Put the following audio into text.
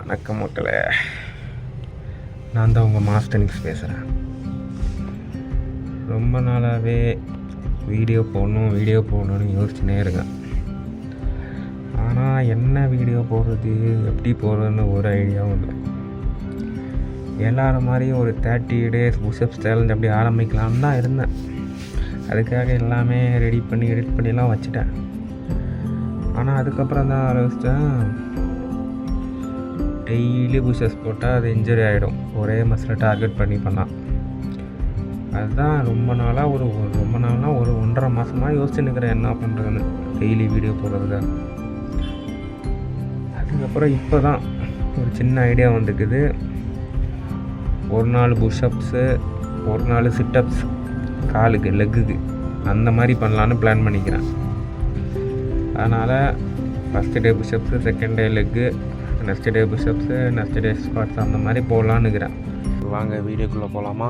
வணக்கம் மக்களே, நான் தான் உங்கள் மாஸ்டனிக்ஸ் பேசுகிறேன். ரொம்ப நாளாகவே வீடியோ போடணும்னு யோசிச்சுனே இருக்கேன். ஆனால் என்ன வீடியோ போடுறது, எப்படி போடுறதுன்னு ஒரு ஐடியாவும் இல்லை. எல்லாரும் மாதிரியும் ஒரு 30 days புஷ்அப்ஸ் சேலஞ்ச் அப்படி ஆரம்பிக்கலான்னு தான் இருந்தேன். அதுக்காக எல்லாமே எடிட் பண்ணிலாம் வச்சுட்டேன். ஆனால் அதுக்கப்புறம் தான் ஆரம்பிச்சிட்டேன், டெய்லி புஷ்அப்ஸ் போட்டால் அது இன்ஜுரி ஆகிடும். ஒரே மசில் டார்கெட் பண்ணால் அதுதான் ரொம்ப நாளாக ஒரு 1.5 மாதமாக யோசிச்சு நிற்கிறேன் என்ன பண்ணுறதுன்னு, டெய்லி வீடியோ போடுறதுக்காக. அதுக்கப்புறம் இப்போ தான் ஒரு சின்ன ஐடியா வந்துக்குது. ஒரு நாள் புஷ்அப்ஸு, ஒரு நாள் சிட்டப்ஸ், காலுக்கு லெக்குக்கு அந்த மாதிரி பண்ணலான்னு பிளான் பண்ணிக்கிறேன். அதனால் first day push-ups, second day leg, next day push-ups, next day squads அந்த மாதிரி போடலான்னு இருக்கிறேன். வாங்க வீடியோக்குள்ளே போகலாமா?